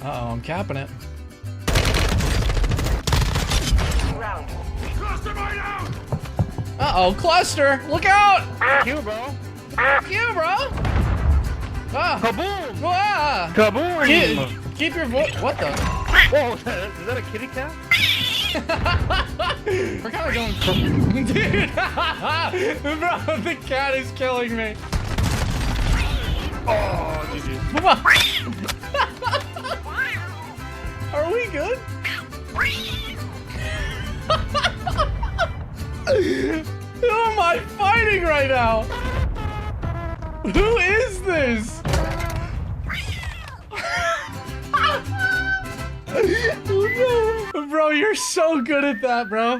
Uh-oh, I'm capping it. Uh-oh, cluster! Look out! Q, bro. You, bro! Ah! Kaboom! Ah! Kaboom! Keep your voice. What the? Whoa, is that a kitty cat? We're kind of going. Dude! Bro, the cat is killing me. Oh, GG. Come on. Are we good? Who am I fighting right now? Who is this? Bro, you're so good at that, bro.